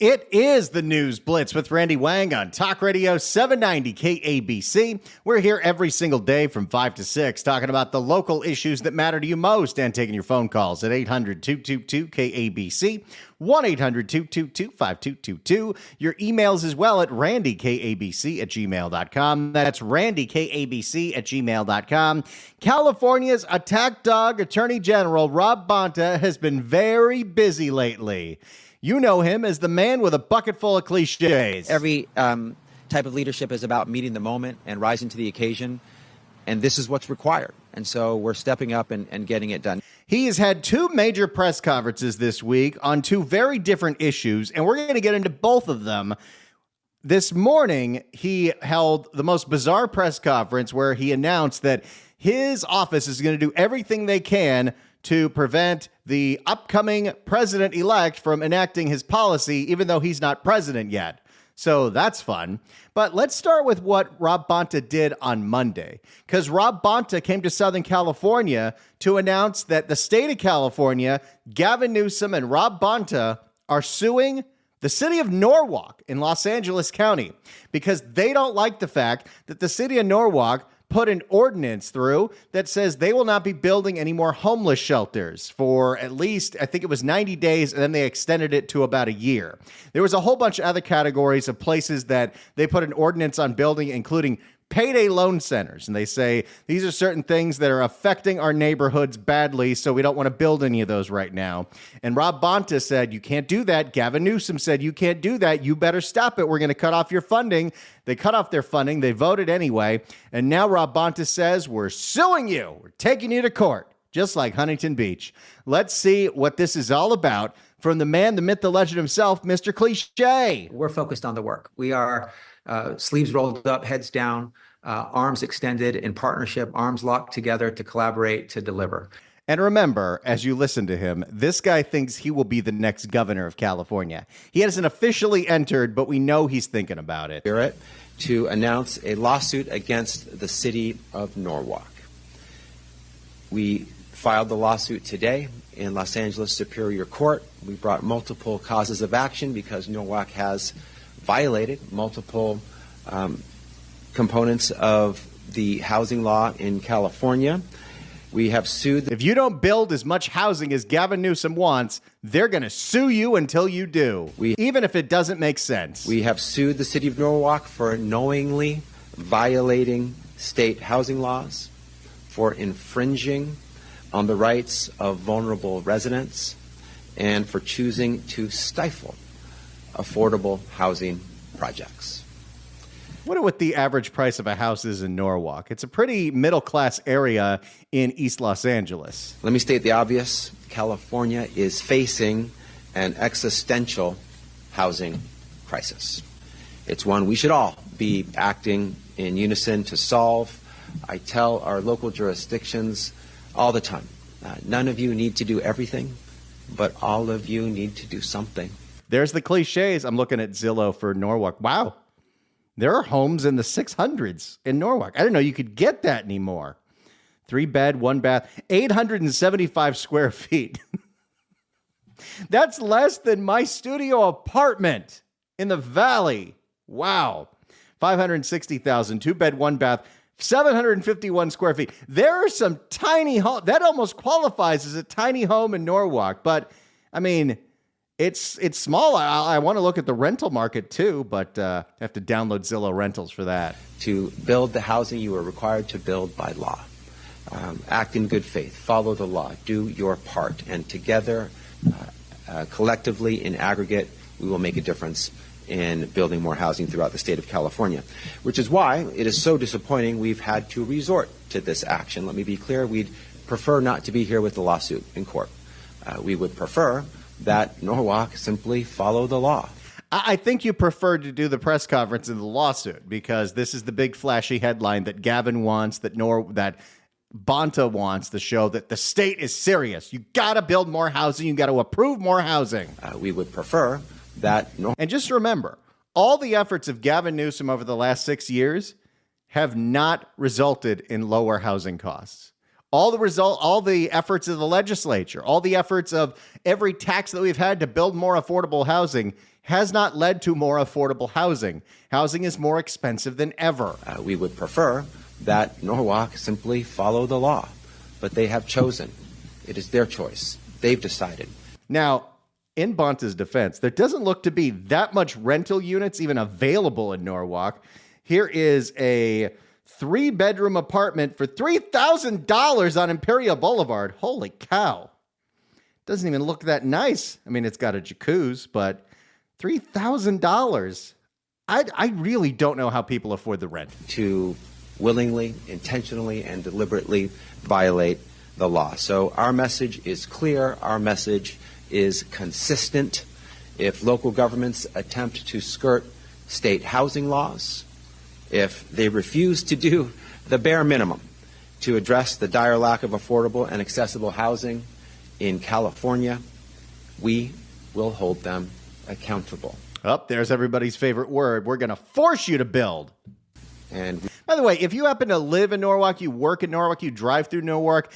It is the News Blitz with Randy Wang on Talk Radio 790 KABC. We're here every single day from 5 to 6 talking about the local issues that matter to you most and taking your phone calls at 800-222-KABC, 1-800-222-5222. Your emails as well at randykabc@gmail.com. That's randykabc@gmail.com. California's attack dog attorney general Rob Bonta has been very busy lately. You know him as the man with a bucket full of cliches. Every type of leadership is about meeting the moment and rising to the occasion, and this is what's required. And so we're stepping up and getting it done. He has had two major press conferences this week on two very different issues, and we're going to get into both of them. This morning, he held the most bizarre press conference where he announced that his office is going to do everything they can to prevent the upcoming president-elect from enacting his policy, even though he's not president yet. So that's fun. But let's start with what Rob Bonta did on Monday, because Rob Bonta came to Southern California to announce that the state of California, Gavin Newsom and Rob Bonta are suing the city of Norwalk in Los Angeles County because they don't like the fact that the city of Norwalk put an ordinance through that says they will not be building any more homeless shelters for at least, I think it was 90 days, and then they extended it to about a year. There was a whole bunch of other categories of places that they put an ordinance on building, including payday loan centers. And they say these are certain things that are affecting our neighborhoods badly, so we don't want to build any of those right now. And Rob Bonta said, you can't do that. Gavin Newsom said, you can't do that. You better stop it. We're going to cut off your funding. They cut off their funding. They voted anyway. And now Rob Bonta says, we're suing you. We're taking you to court, just like Huntington Beach. Let's see what this is all about from the man, the myth, the legend himself, Mr. Cliche. We're focused on the work. We are sleeves rolled up, heads down, arms extended in partnership, arms locked together to collaborate, to deliver. And remember, as you listen to him, this guy thinks he will be the next governor of California. He hasn't officially entered, but we know he's thinking about it. To announce a lawsuit against the city of Norwalk. We filed the lawsuit today in Los Angeles Superior Court. We brought multiple causes of action because Norwalk has violated multiple components of the housing law in California. We have sued. If you don't build as much housing as Gavin Newsom wants, they're going to sue you until you do, even if it doesn't make sense. We have sued the city of Norwalk for knowingly violating state housing laws, for infringing on the rights of vulnerable residents, and for choosing to stifle affordable housing projects. What the average price of a house is in Norwalk? It's a pretty middle-class area in East Los Angeles. Let me state the obvious. California is facing an existential housing crisis. It's one we should all be acting in unison to solve. I tell our local jurisdictions all the time, none of you need to do everything, but all of you need to do something. There's the cliches. I'm looking at Zillow for Norwalk. Wow. There are homes in the 600s in Norwalk. I didn't know you could get that anymore. 3-bed, 1-bath, 875 square feet. That's less than my studio apartment in the Valley. Wow. 560,000, 2-bed, 1-bath, 751 square feet. There are some tiny homes. That almost qualifies as a tiny home in Norwalk. But, I mean, it's small. I want to look at the rental market, too, but I have to download Zillow Rentals for that. To build the housing you are required to build by law. Act in good faith. Follow the law. Do your part. And together, collectively, in aggregate, we will make a difference in building more housing throughout the state of California, which is why it is so disappointing we've had to resort to this action. Let me be clear. We'd prefer not to be here with the lawsuit in court. We would prefer that Norwalk simply follow the law. I think you prefer to do the press conference in the lawsuit because this is the big flashy headline that Gavin wants, that Bonta wants to show that the state is serious. You got to build more housing. You got to approve more housing. We would prefer that. And just remember, all the efforts of Gavin Newsom over the last 6 years have not resulted in lower housing costs. All the efforts of the legislature, all the efforts of every tax that we've had to build more affordable housing has not led to more affordable housing. Housing is more expensive than ever. We would prefer that Norwalk simply follow the law, but they have chosen. It is their choice. They've decided. Now, in Bonta's defense, there doesn't look to be that much rental units even available in Norwalk. Here is a 3-bedroom apartment for $3,000 on Imperial Boulevard. Holy cow. Doesn't even look that nice. I mean, it's got a jacuzzi, but $3,000. I really don't know how people afford the rent. To willingly, intentionally, and deliberately violate the law. So our message is clear. Our message is consistent. If local governments attempt to skirt state housing laws, if they refuse to do the bare minimum to address the dire lack of affordable and accessible housing in California, we will hold them accountable. Oh, there's everybody's favorite word. We're going to force you to build. And by the way, if you happen to live in Norwalk, you work in Norwalk, you drive through Norwalk,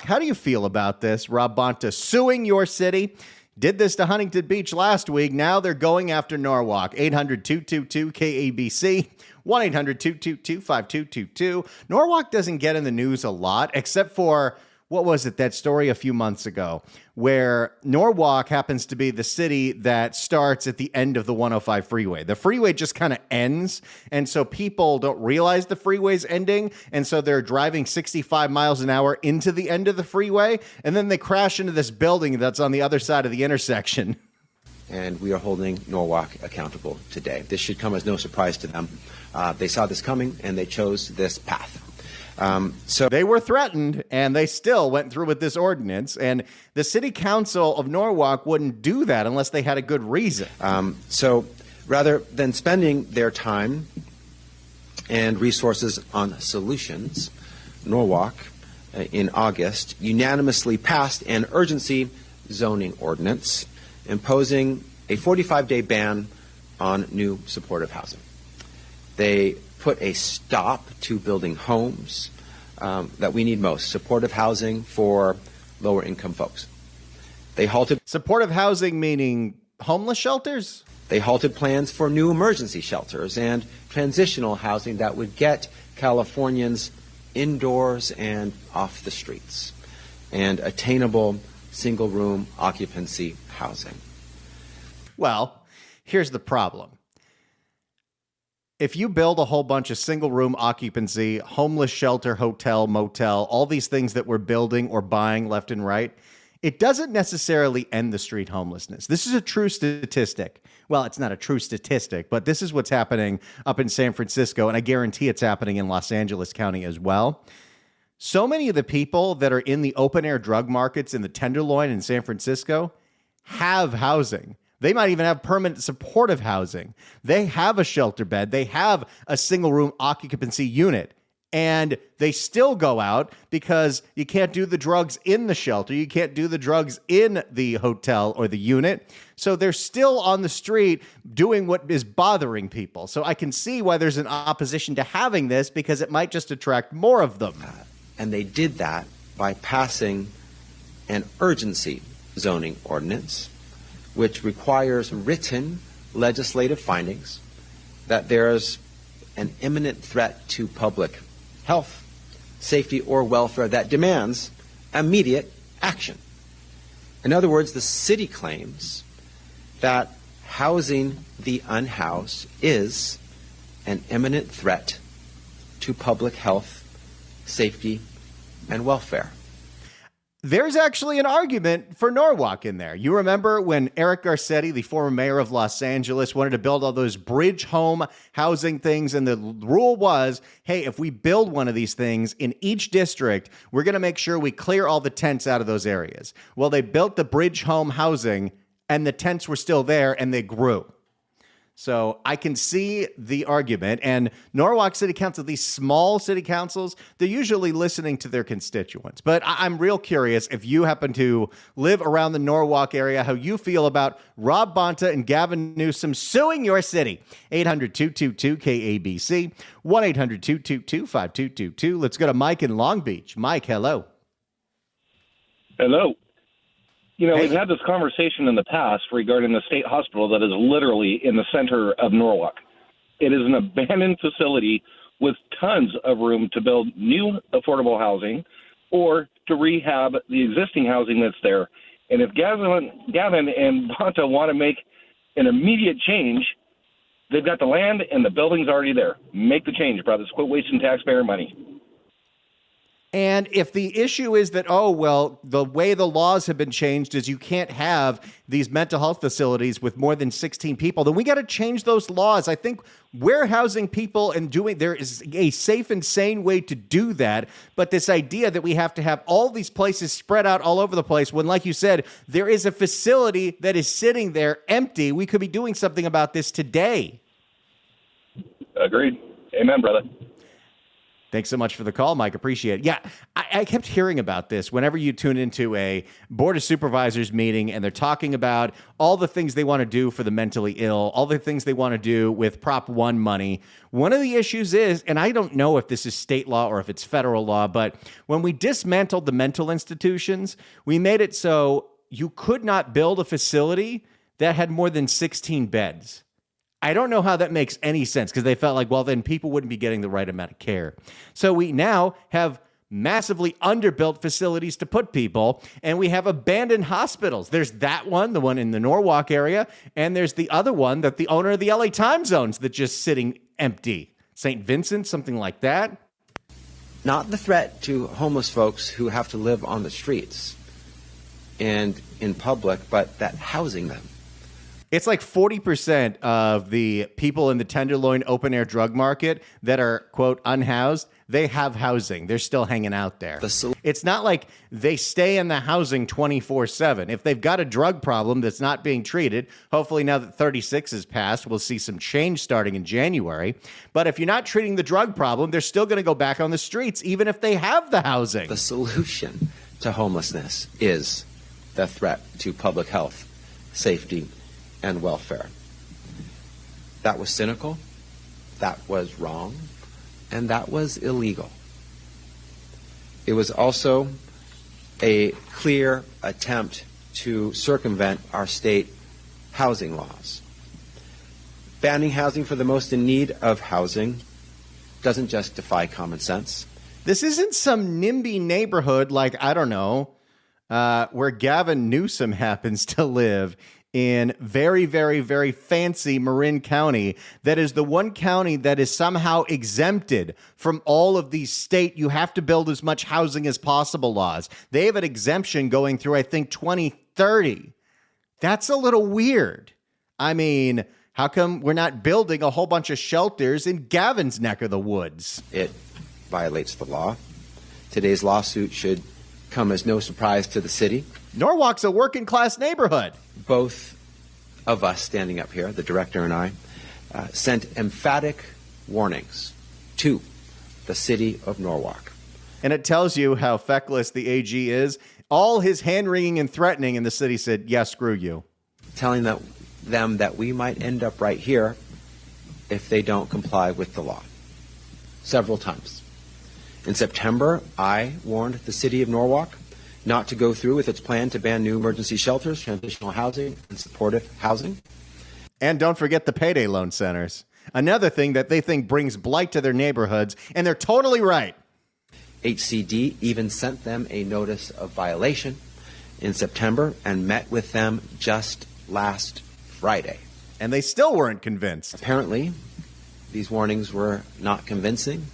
how do you feel about this? Rob Bonta suing your city. Did this to Huntington Beach last week. Now they're going after Norwalk. 800-222-KABC. 1-800-222-5222. Norwalk doesn't get in the news a lot, except for, what was it, that story a few months ago, where Norwalk happens to be the city that starts at the end of the 105 freeway. The freeway just kind of ends, and so people don't realize the freeway's ending, and so they're driving 65 miles an hour into the end of the freeway, and then they crash into this building that's on the other side of the intersection. And we are holding Norwalk accountable today. This should come as no surprise to them. They saw this coming, and they chose this path. So they were threatened, and they still went through with this ordinance. And the city council of Norwalk wouldn't do that unless they had a good reason. So rather than spending their time and resources on solutions, Norwalk, in August, unanimously passed an urgency zoning ordinance imposing a 45-day ban on new supportive housing. They put a stop to building homes that we need most, supportive housing for lower income folks. They halted supportive housing, meaning homeless shelters? They halted plans for new emergency shelters and transitional housing that would get Californians indoors and off the streets, and attainable single-room occupancy housing. Well, here's the problem. If you build a whole bunch of single-room occupancy, homeless shelter, hotel, motel, all these things that we're building or buying left and right, it doesn't necessarily end the street homelessness. This is a true statistic. Well, it's not a true statistic, but this is what's happening up in San Francisco, and I guarantee it's happening in Los Angeles County as well. So many of the people that are in the open-air drug markets in the Tenderloin in San Francisco have housing. They might even have permanent supportive housing. They have a shelter bed. They have a single-room occupancy unit. And they still go out because you can't do the drugs in the shelter. You can't do the drugs in the hotel or the unit. So they're still on the street doing what is bothering people. So I can see why there's an opposition to having this, because it might just attract more of them. And they did that by passing an urgency zoning ordinance, which requires written legislative findings that there's an imminent threat to public health, safety, or welfare that demands immediate action. In other words, the city claims that housing the unhoused is an imminent threat to public health, safety, and welfare. There's actually an argument for Norwalk in there. You remember when Eric Garcetti, the former mayor of Los Angeles, wanted to build all those bridge home housing things, and the rule was, hey, if we build one of these things in each district, we're going to make sure we clear all the tents out of those areas. Well, they built the bridge home housing, and the tents were still there, and they grew. So I can see the argument. And Norwalk City Council, these small city councils, they're usually listening to their constituents. But I'm real curious, if you happen to live around the Norwalk area, how you feel about Rob Bonta and Gavin Newsom suing your city. 800-222-KABC, 1-800-222-5222. Let's go to Mike in Long Beach. Mike, hello. Hello. You know, Hey. we've had this conversation in the past regarding the state hospital that is literally in the center of Norwalk. It is an abandoned facility with tons of room to build new affordable housing or to rehab the existing housing that's there. And if Gavin and Bonta want to make an immediate change, they've got the land and the building's already there. Make the change, brothers. Quit wasting taxpayer money. And if the issue is that, oh, well, the way the laws have been changed is you can't have these mental health facilities with more than 16 people, then we got to change those laws. I think warehousing people and there is a safe and sane way to do that. But this idea that we have to have all these places spread out all over the place, when, like you said, there is a facility that is sitting there empty, we could be doing something about this today. Agreed. Amen, brother. Thanks so much for the call, Mike. Appreciate it. Yeah, I kept hearing about this whenever you tune into a Board of Supervisors meeting and they're talking about all the things they want to do for the mentally ill, all the things they want to do with Prop 1 money. One of the issues is, and I don't know if this is state law or if it's federal law, but when we dismantled the mental institutions, we made it so you could not build a facility that had more than 16 beds. I don't know how that makes any sense because they felt like, well, then people wouldn't be getting the right amount of care. So we now have massively underbuilt facilities to put people, and we have abandoned hospitals. There's that one, the one in the Norwalk area, and there's the other one that the owner of the LA Times owns that's just sitting empty. St. Vincent, something like that. Not the threat to homeless folks who have to live on the streets and in public, but that housing them. It's like 40% of the people in the Tenderloin open-air drug market that are, quote, unhoused, they have housing. They're still hanging out there. It's not like they stay in the housing 24/7. If they've got a drug problem that's not being treated, hopefully now that 36 is passed, we'll see some change starting in January. But if you're not treating the drug problem, they're still going to go back on the streets, even if they have the housing. The solution to homelessness is the threat to public health, safety, and welfare. That was cynical, that was wrong, and that was illegal. It was also a clear attempt to circumvent our state housing laws. Banning housing for the most in need of housing doesn't just defy common sense. This isn't some NIMBY neighborhood like, I don't know, where Gavin Newsom happens to live in very, very, very fancy Marin County. That is the one county that is somehow exempted from all of these state, you have to build as much housing as possible laws. They have an exemption going through, I think, 2030. That's a little weird. I mean, how come we're not building a whole bunch of shelters in Gavin's neck of the woods? It violates the law. Today's lawsuit should come as no surprise to the city. Norwalk's a working class neighborhood. Both of us standing up here, the director and I, sent emphatic warnings to the city of Norwalk. And it tells you how feckless the AG is. All his hand-wringing and threatening, and the city said, yeah, screw you. Telling them that we might end up right here if they don't comply with the law. Several times. In September, I warned the city of Norwalk not to go through with its plan to ban new emergency shelters, transitional housing, and supportive housing. And don't forget the payday loan centers. Another thing that they think brings blight to their neighborhoods, and they're totally right. HCD even sent them a notice of violation in September and met with them just last Friday. And they still weren't convinced. Apparently, these warnings were not convincing,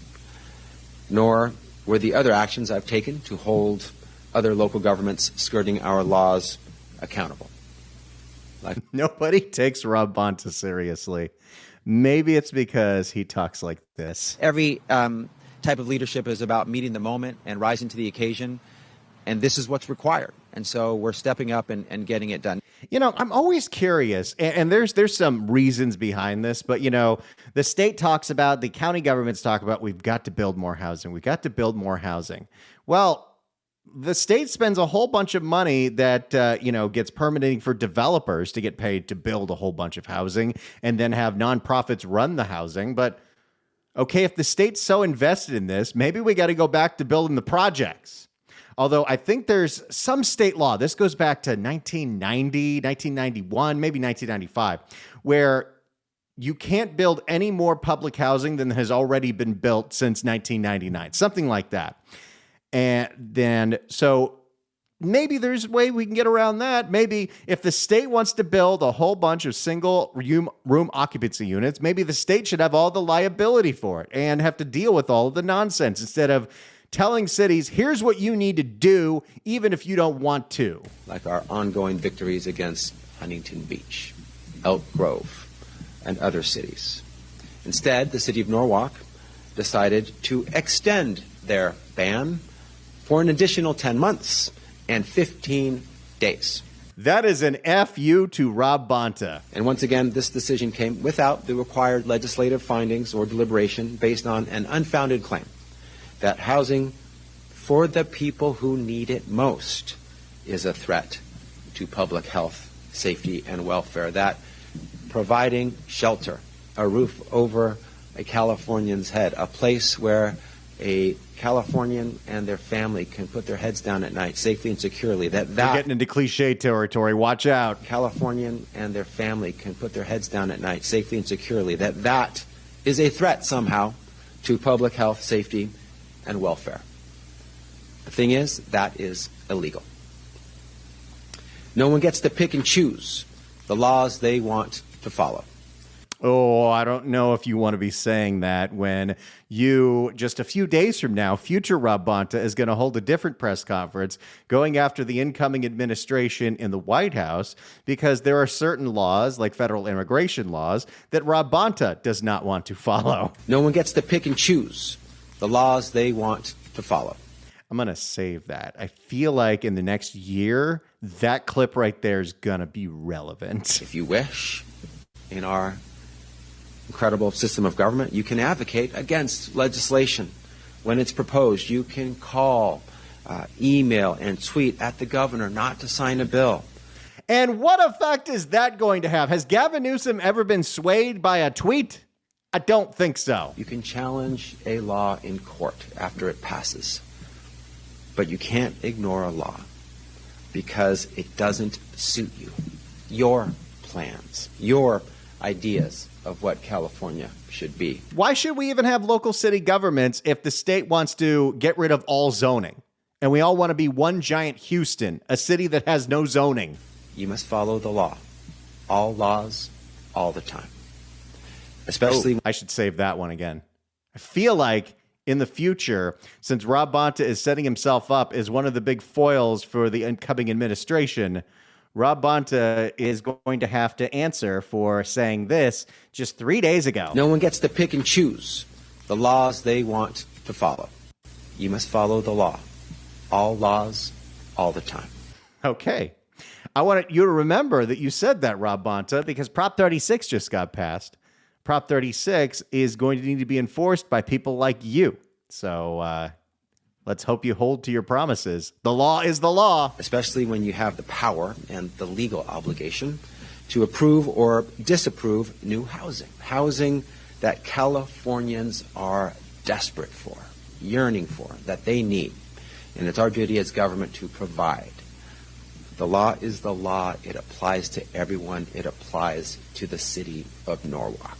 nor were the other actions I've taken to hold other local governments skirting our laws accountable. Nobody takes Rob Bonta seriously. Maybe it's because he talks like this. Every type of leadership is about meeting the moment and rising to the occasion, and this is what's required. And so we're stepping up and getting it done. You know, I'm always curious, and there's some reasons behind this, but, you know, the state talks about, the county governments talk about, we've got to build more housing. We've got to build more housing. Well, the state spends a whole bunch of money that, gets permitting for developers to get paid to build a whole bunch of housing and then have nonprofits run the housing. But, okay, if the state's so invested in this, maybe we got to go back to building the projects. Although I think there's some state law, this goes back to 1990, 1991, maybe 1995, where you can't build any more public housing than has already been built since 1999, something like that. And then, so maybe there's a way we can get around that. Maybe if the state wants to build a whole bunch of single room occupancy units, maybe the state should have all the liability for it and have to deal with all of the nonsense instead of telling cities, here's what you need to do, even if you don't want to. Like our ongoing victories against Huntington Beach, Elk Grove, and other cities. Instead, the city of Norwalk decided to extend their ban for an additional 10 months and 15 days. That is an FU to Rob Bonta. And once again, this decision came without the required legislative findings or deliberation based on an unfounded claim that housing for the people who need it most is a threat to public health, safety, and welfare, that providing shelter, a roof over a Californian's head, a place where a Californian and their family can put their heads down at night safely and securely, You're getting into cliche territory. Watch out. Californian and their family can put their heads down at night safely and securely, that is a threat somehow to public health, safety, and welfare. The thing is, that is illegal. No one gets to pick and choose the laws they want to follow. Oh, I don't know if you want to be saying that when you, just a few days from now, future Rob Bonta is going to hold a different press conference going after the incoming administration in the White House because there are certain laws, like federal immigration laws, that Rob Bonta does not want to follow. No one gets to pick and choose the laws they want to follow. I'm going to save that. I feel like in the next year, that clip right there is going to be relevant. If you wish, in our incredible system of government, you can advocate against legislation when it's proposed. You can call, email, and tweet at the governor not to sign a bill. And what effect is that going to have? Has Gavin Newsom ever been swayed by a tweet? I don't think so. You can challenge a law in court after it passes, but you can't ignore a law because it doesn't suit you, your plans, your ideas of what California should be. Why should we even have local city governments if the state wants to get rid of all zoning? And we all want to be one giant Houston, a city that has no zoning. You must follow the law. All laws, all the time. Especially... I should save that one again. I feel like in the future, since Rob Bonta is setting himself up as one of the big foils for the incoming administration, Rob Bonta is going to have to answer for saying this just 3 days ago. No one gets to pick and choose the laws they want to follow. You must follow the law. All laws, all the time. Okay. I want you to remember that you said that, Rob Bonta, because Prop 36 just got passed. Prop 36 is going to need to be enforced by people like you. So, let's hope you hold to your promises. The law is the law. Especially when you have the power and the legal obligation to approve or disapprove new housing. Housing that Californians are desperate for, yearning for, that they need. And it's our duty as government to provide. The law is the law. It applies to everyone. It applies to the city of Norwalk.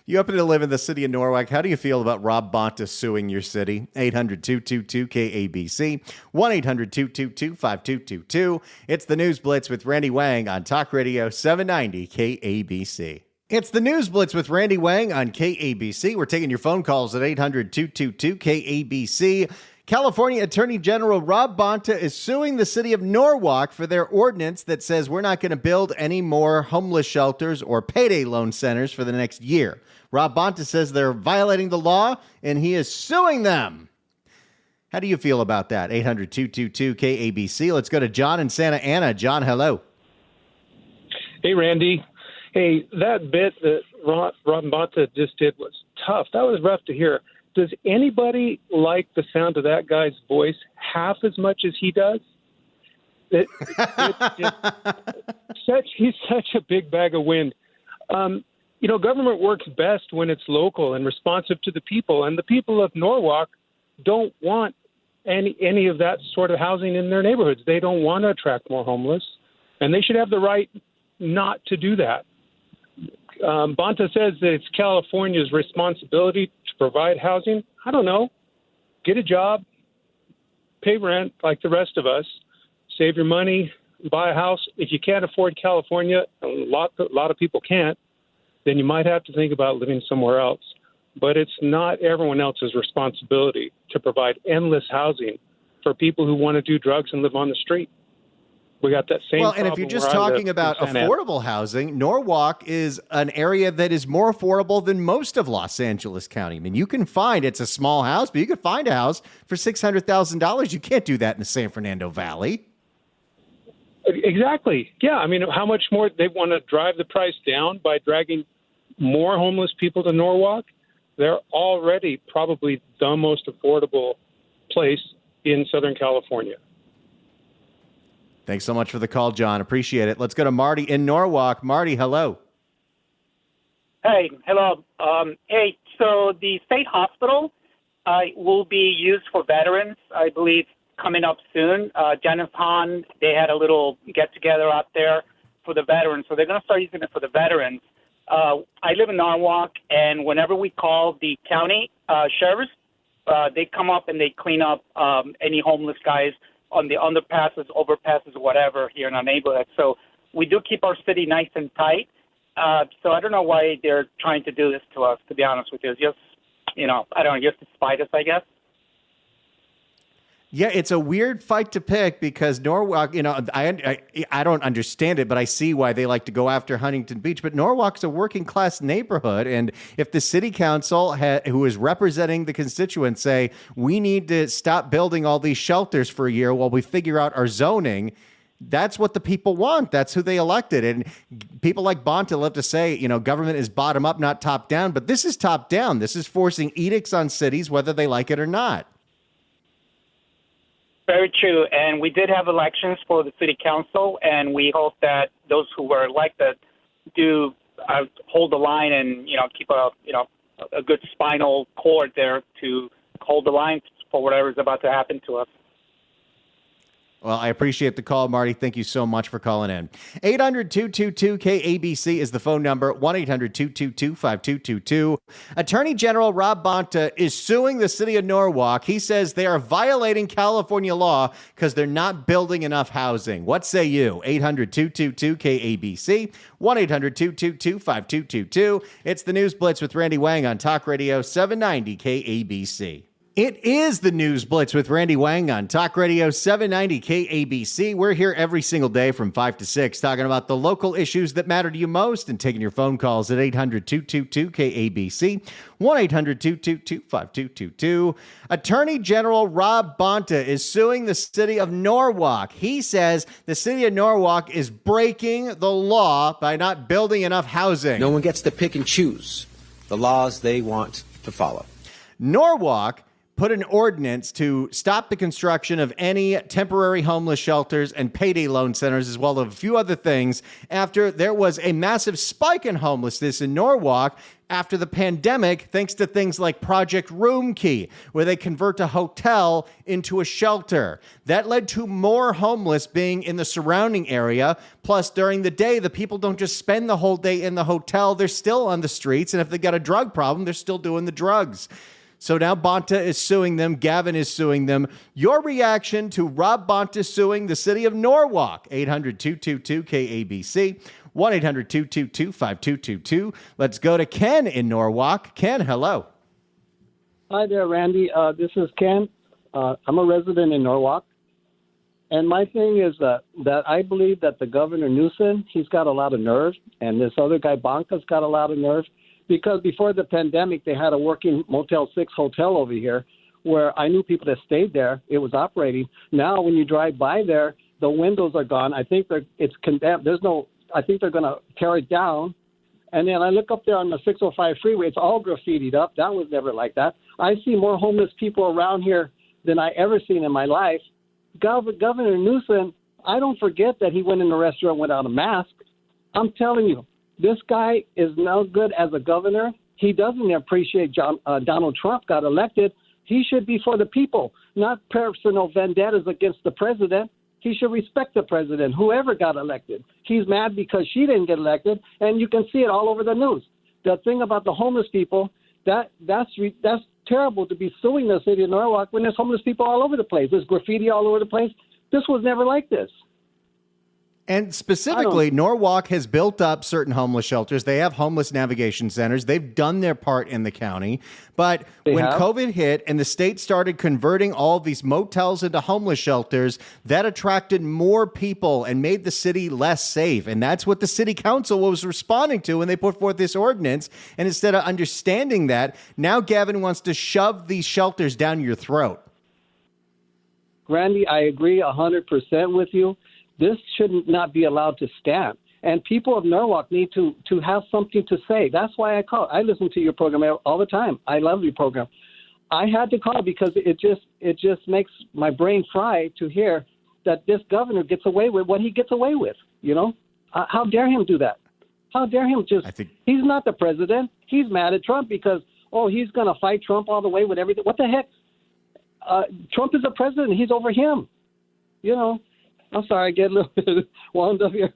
You happen to live in the city of Norwalk. How do you feel about Rob Bonta suing your city? 800-222-KABC, 1-800-222-5222. It's the News Blitz with Randy Wang on Talk Radio 790 KABC. It's the News Blitz with Randy Wang on KABC. We're taking your phone calls at 800-222-KABC. California Attorney General Rob Bonta is suing the city of Norwalk for their ordinance that says we're not going to build any more homeless shelters or payday loan centers for the next year. Rob Bonta says they're violating the law, and he is suing them. How do you feel about that? 800-222-KABC. Let's go to John in Santa Ana. John, hello. Hey, Randy. Hey, that bit that Rob Bonta just did was tough. That was rough to hear. Does anybody like the sound of that guy's voice half as much as he does? He's such a big bag of wind. Government works best when it's local and responsive to the people. And the people of Norwalk don't want any of that sort of housing in their neighborhoods. They don't want to attract more homeless, and they should have the right not to do that. Bonta says that it's California's responsibility to provide housing. I don't know. Get a job, pay rent like the rest of us, save your money, buy a house. If you can't afford California, a lot of people can't, then you might have to think about living somewhere else. But it's not everyone else's responsibility to provide endless housing for people who want to do drugs and live on the street. We got that same problem. Well, and if you're just talking about affordable housing, Norwalk is an area that is more affordable than most of Los Angeles County. I mean, you can find, it's a small house, but you could find a house for $600,000. You can't do that in the San Fernando Valley. Exactly. Yeah. I mean, how much more they want to drive the price down by dragging more homeless people to Norwalk? They're already probably the most affordable place in Southern California. Thanks so much for the call, John. Appreciate it. Let's go to Marty in Norwalk. Marty, hello. Hey, hello. Hey, so the state hospital will be used for veterans, I believe, coming up soon. Janice Hahn, they had a little get-together out there for the veterans, so they're going to start using it for the veterans. I live in Norwalk, and whenever we call the county sheriffs, they come up and they clean up any homeless guys on the underpasses, overpasses, whatever here in our neighborhood. So we do keep our city nice and tight. So I don't know why they're trying to do this to us, to be honest with you. It's just, I don't know, just to spite us, I guess. Yeah, it's a weird fight to pick because Norwalk, I don't understand it, but I see why they like to go after Huntington Beach. But Norwalk's a working class neighborhood. And if the city council, who is representing the constituents, say, we need to stop building all these shelters for a year while we figure out our zoning, that's what the people want. That's who they elected. And people like Bonta love to say, government is bottom up, not top down. But this is top down. This is forcing edicts on cities, whether they like it or not. Very true. And we did have elections for the city council, and we hope that those who were elected do hold the line and, keep a good spinal cord there to hold the line for whatever is about to happen to us. Well, I appreciate the call, Marty. Thank you so much for calling in. 800-222-KABC is the phone number, 1-800-222-5222. Attorney General Rob Bonta is suing the city of Norwalk. He says they are violating California law because they're not building enough housing. What say you? 800-222-KABC, 1-800-222-5222. It's the News Blitz with Randy Wang on Talk Radio 790 KABC. It is the News Blitz with Randy Wang on Talk Radio 790 KABC. We're here every single day from 5 to 6 talking about the local issues that matter to you most and taking your phone calls at 800-222-KABC, 1-800-222-5222. Attorney General Rob Bonta is suing the city of Norwalk. He says the city of Norwalk is breaking the law by not building enough housing. No one gets to pick and choose the laws they want to follow. Norwalk put an ordinance to stop the construction of any temporary homeless shelters and payday loan centers, as well as a few other things, after there was a massive spike in homelessness in Norwalk after the pandemic, thanks to things like Project Room Key, where they convert a hotel into a shelter. That led to more homeless being in the surrounding area. Plus, during the day, the people don't just spend the whole day in the hotel. They're still on the streets. And if they got a drug problem, they're still doing the drugs. So now Bonta is suing them. Gavin is suing them. Your reaction to Rob Bonta suing the city of Norwalk, 800-222-KABC, 1-800-222-5222. Let's go to Ken in Norwalk. Ken, hello. Hi there, Randy. This is Ken. I'm a resident in Norwalk. And my thing is that I believe that the Governor Newsom, he's got a lot of nerve, and this other guy, Bonta's got a lot of nerve. Because before the pandemic, they had a working Motel 6 hotel over here where I knew people that stayed there. It was operating. Now, when you drive by there, the windows are gone. I think it's condemned. I think they're going to tear it down. And then I look up there on the 605 freeway. It's all graffitied up. That was never like that. I see more homeless people around here than I ever seen in my life. Governor Newsom, I don't forget that he went in the restaurant without a mask. I'm telling you. This guy is no good as a governor. He doesn't appreciate Donald Trump got elected. He should be for the people, not personal vendettas against the president. He should respect the president, whoever got elected. He's mad because she didn't get elected, and you can see it all over the news. The thing about the homeless people, that's terrible to be suing the city of Norwalk when there's homeless people all over the place. There's graffiti all over the place. This was never like this. And specifically, Norwalk has built up certain homeless shelters. They have homeless navigation centers. They've done their part in the county. But when COVID hit and the state started converting all of these motels into homeless shelters, that attracted more people and made the city less safe. And that's what the city council was responding to when they put forth this ordinance. And instead of understanding that, now Gavin wants to shove these shelters down your throat. Randy, I agree 100% with you. This should not be allowed to stand. And people of Norwalk need to have something to say. That's why I call. I listen to your program all the time. I love your program. I had to call because it just makes my brain fry to hear that this governor gets away with what he gets away with. You know, how dare him do that? How dare him he's not the president. He's mad at Trump because, he's going to fight Trump all the way with everything. What the heck? Trump is the president. He's over him. You know. I'm sorry, I get a little bit wound up here,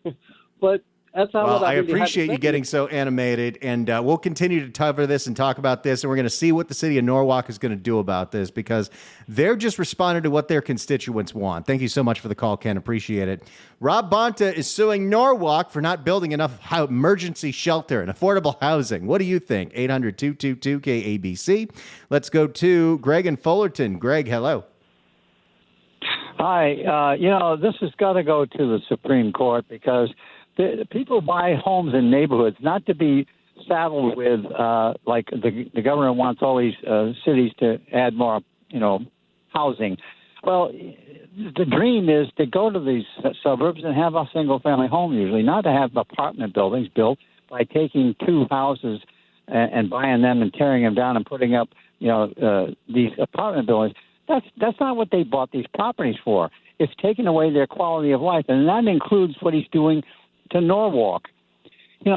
but that's how. Well, I appreciate you getting so animated, and we'll continue to cover this and talk about this, and we're going to see what the city of Norwalk is going to do about this because they're just responding to what their constituents want. Thank you so much for the call, Ken. Appreciate it. Rob Bonta is suing Norwalk for not building enough emergency shelter and affordable housing. What do you think? 800-222-KABC. Let's go to Greg in Fullerton. Greg, hello. Hi. This has got to go to the Supreme Court because the people buy homes in neighborhoods not to be saddled with, like the government wants all these cities to add more, housing. Well, the dream is to go to these suburbs and have a single-family home usually, not to have apartment buildings built by taking two houses and buying them and tearing them down and putting up, these apartment buildings. That's not what they bought these properties for. It's taking away their quality of life, and that includes what he's doing to Norwalk. He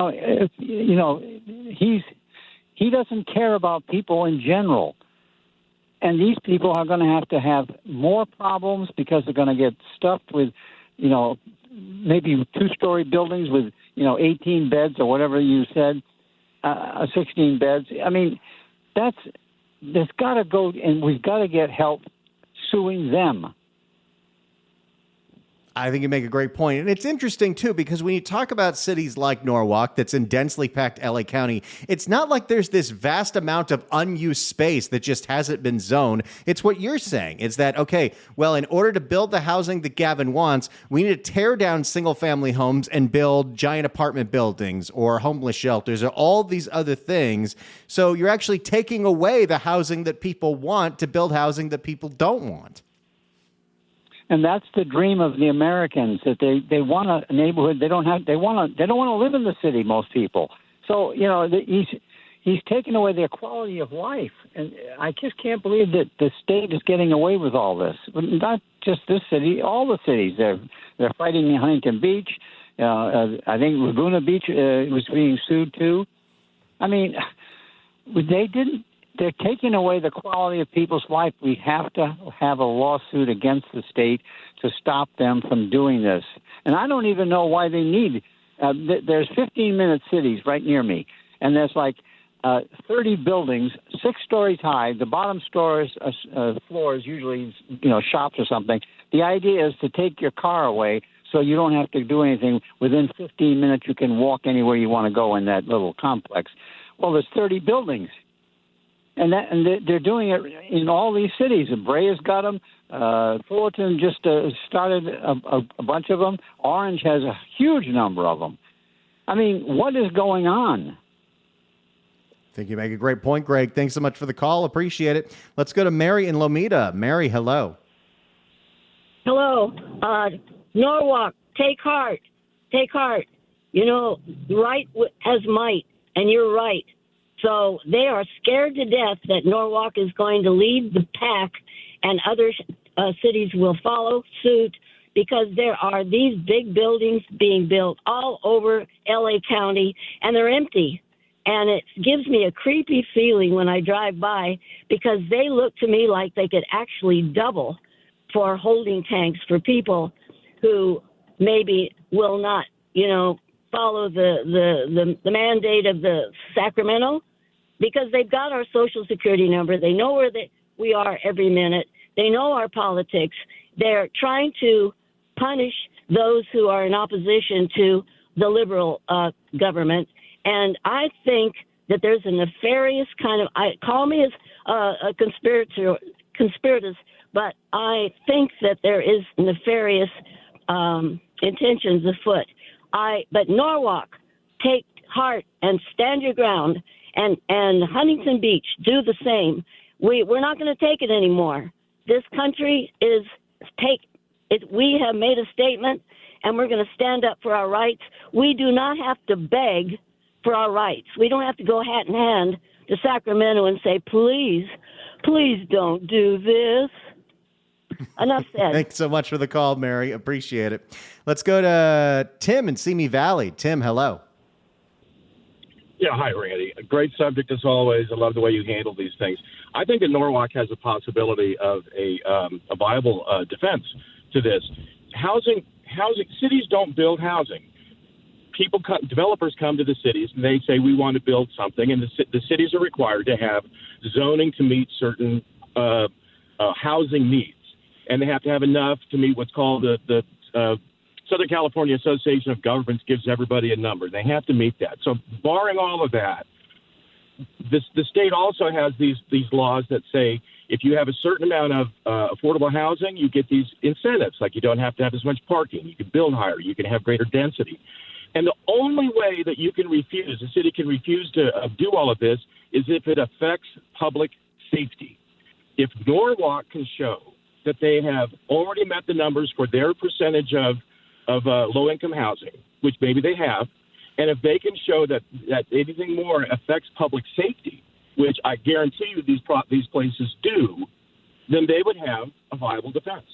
doesn't care about people in general, and these people are going to have more problems because they're going to get stuffed with, maybe two-story buildings with 18 beds or whatever you said, 16 beds. I mean, there's got to go, and we've got to get help suing them. I think you make a great point. And it's interesting, too, because when you talk about cities like Norwalk that's in densely packed LA County, it's not like there's this vast amount of unused space that just hasn't been zoned. It's what you're saying. It's that, okay, well, in order to build the housing that Gavin wants, we need to tear down single-family homes and build giant apartment buildings or homeless shelters or all these other things. So you're actually taking away the housing that people want to build housing that people don't want. And that's the dream of the Americans, that they want a neighborhood. They don't want to live in the city, most people. So, he's taken away their quality of life. And I just can't believe that the state is getting away with all this. Not just this city, all the cities. They're fighting in Huntington Beach. I think Laguna Beach was being sued too. I mean, they're taking away the quality of people's life. We have to have a lawsuit against the state to stop them from doing this. And I don't even know why they need. There's 15-minute cities right near me, and there's like 30 buildings, 6 stories high. The bottom floors usually, shops or something. The idea is to take your car away so you don't have to do anything. Within 15 minutes, you can walk anywhere you want to go in that little complex. Well, there's 30 buildings. And they're doing it in all these cities. Brea's got them. Fullerton just started a bunch of them. Orange has a huge number of them. I mean, what is going on? I think you make a great point, Greg. Thanks so much for the call. Appreciate it. Let's go to Mary in Lomita. Mary, hello. Hello. Norwalk, take heart. Take heart. Right has might, and you're right. So they are scared to death that Norwalk is going to lead the pack and other cities will follow suit because there are these big buildings being built all over LA County and they're empty. And it gives me a creepy feeling when I drive by because they look to me like they could actually double for holding tanks for people who maybe will not, follow the mandate of the Sacramento, because they've got our social security number. They know where we are every minute. They know our politics. They're trying to punish those who are in opposition to the liberal government. And I think that there's a nefarious kind of, call me as a conspirators, but I think that there is nefarious intentions afoot. But Norwalk, take heart and stand your ground, and Huntington Beach, do the same. We're not going to take it anymore. This country we have made a statement, and we're going to stand up for our rights. We do not have to beg for our rights. We don't have to go hat in hand to Sacramento and say, please don't do this. Enough said. Thanks so much for the call, Mary. Appreciate it. Let's go to Tim in Simi Valley. Tim, hello. Yeah, hi, Randy. A great subject as always. I love the way you handle these things. I think that Norwalk has a possibility of a viable defense to this. Housing. Cities don't build housing. Developers come to the cities and they say, we want to build something, and the cities are required to have zoning to meet certain housing needs, and they have to have enough to meet what's called the Southern California Association of Governments gives everybody a number. They have to meet that. So barring all of that, the state also has these laws that say if you have a certain amount of affordable housing, you get these incentives, like you don't have to have as much parking, you can build higher, you can have greater density. And the only way that you can refuse, the city can refuse to do all of this, is if it affects public safety. If Norwalk can show that they have already met the numbers for their percentage of low-income housing, which maybe they have, and if they can show that anything more affects public safety, which I guarantee you these places do, then they would have a viable defense.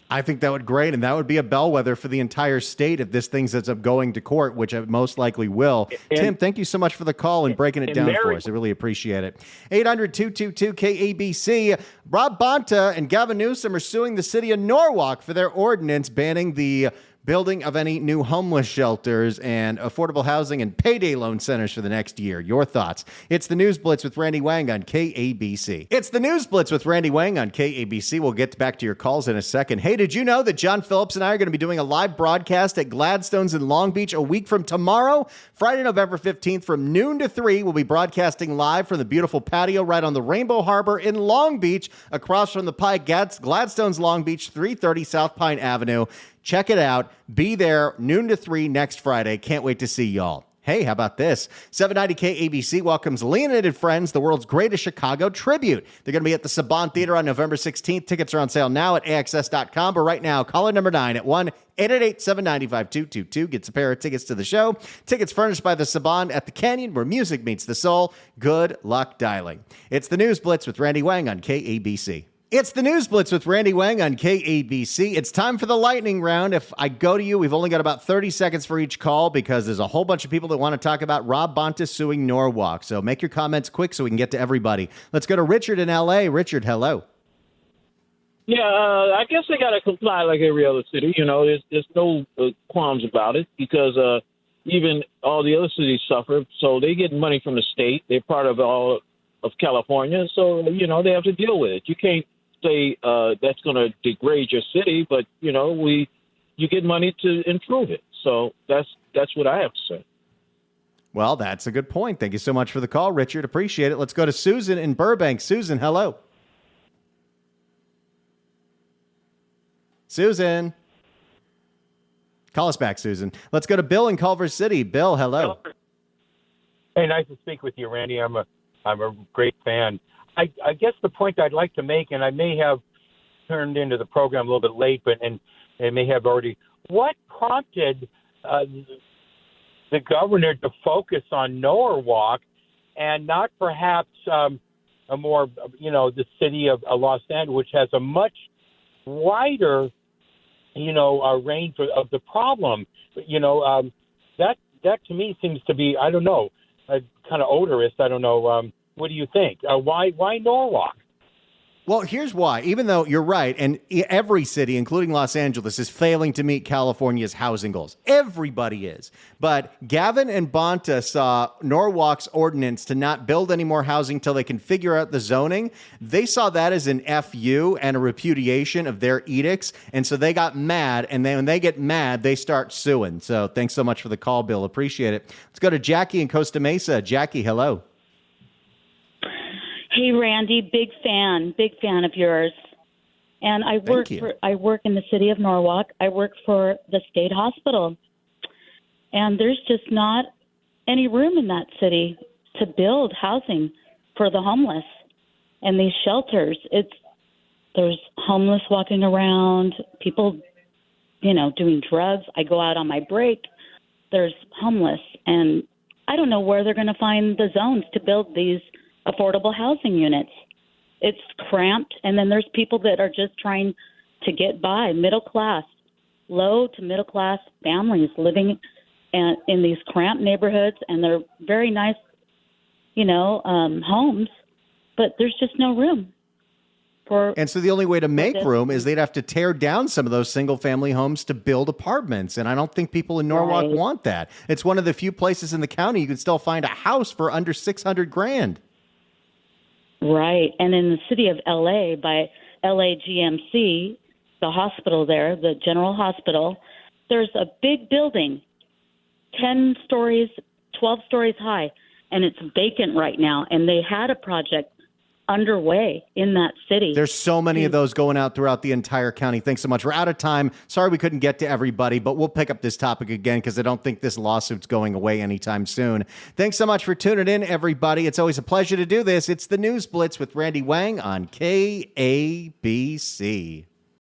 I think that would great, and that would be a bellwether for the entire state if this thing ends up going to court, which it most likely will. Tim, thank you so much for the call and breaking it down for us. I really appreciate it. 800-222-KABC. Rob Bonta and Gavin Newsom are suing the city of Norwalk for their ordinance banning the building of any new homeless shelters and affordable housing and payday loan centers for the next year. Your thoughts? It's the News Blitz with Randy Wang on KABC. It's the News Blitz with Randy Wang on KABC. We'll get back to your calls in a second. Hey, did you know that John Phillips and I are going to be doing a live broadcast at Gladstone's in Long Beach a week from tomorrow? Friday, November 15th from noon to 3, we'll be broadcasting live from the beautiful patio right on the Rainbow Harbor in Long Beach, across from the Pike. Gladstone's Long Beach, 330 South Pine Avenue. Check it out. Be there noon to 3 next Friday. Can't wait to see y'all. Hey, how about this? 790 KABC welcomes Leonid and Friends, the world's greatest Chicago tribute. They're going to be at the Saban Theater on November 16th. Tickets are on sale now at AXS.com. But right now, caller number 9 at 1-888-795-2222 gets a pair of tickets to the show. Tickets furnished by the Saban at the Canyon, where music meets the soul. Good luck dialing. It's the News Blitz with Randy Wang on KABC. It's the News Blitz with Randy Wang on KABC. It's time for the lightning round. If I go to you, we've only got about 30 seconds for each call because there's a whole bunch of people that want to talk about Rob Bonta suing Norwalk. So make your comments quick so we can get to everybody. Let's go to Richard in L.A. Richard, hello. Yeah, I guess they got to comply like every other city. You know, there's no qualms about it because even all the other cities suffer. So they get money from the state. They're part of all of California. So, you know, they have to deal with it. You can't say that's going to degrade your city, but you get money to improve it. So that's what I have to say. Well, that's a good point. Thank you so much for the call, Richard. Appreciate it. Let's go to Susan in Burbank. Susan, hello. Susan. Call us back, Susan. Let's go to Bill in Culver City. Bill, hello. Hey, nice to speak with you, Randy. I'm a great fan. I guess the point I'd like to make, and I may have turned into the program a little bit late, but and it may have already. What prompted the governor to focus on Norwalk and not perhaps a more, the city of Los Angeles, which has a much wider, range of the problem? That that to me seems to be, I don't know, kind of odorous. I don't know. What do you think? Why Norwalk? Well, here's why. Even though you're right, and every city, including Los Angeles, is failing to meet California's housing goals. Everybody is. But Gavin and Bonta saw Norwalk's ordinance to not build any more housing till they can figure out the zoning. They saw that as an FU and a repudiation of their edicts. And so they got mad. And then when they get mad, they start suing. So thanks so much for the call, Bill. Appreciate it. Let's go to Jackie in Costa Mesa. Jackie, hello. Hey, Randy, big fan of yours. And I work in the city of Norwalk. I work for the state hospital. And there's just not any room in that city to build housing for the homeless. And these shelters, there's homeless walking around, people, doing drugs. I go out on my break, there's homeless. And I don't know where they're going to find the zones to build these affordable housing units. It's cramped, and then there's people that are just trying to get by, middle class, low to middle class families living in these cramped neighborhoods, and they're very nice, homes, but there's just no room. And so the only way to make room is they'd have to tear down some of those single-family homes to build apartments. And I don't think people in Norwalk want that. It's one of the few places in the county you can still find a house for under $600,000. Right. And in the city of L.A., by LAGMC, the hospital there, the general hospital, there's a big building, 10 stories, 12 stories high, and it's vacant right now. And they had a project underway in that city. There's so many of those going out throughout the entire county. Thanks so much. We're out of time. Sorry we couldn't get to everybody, but we'll pick up this topic again because I don't think this lawsuit's going away anytime soon. Thanks so much for tuning in, everybody. It's always a pleasure to do this. It's the News Blitz with Randy Wang on KABC.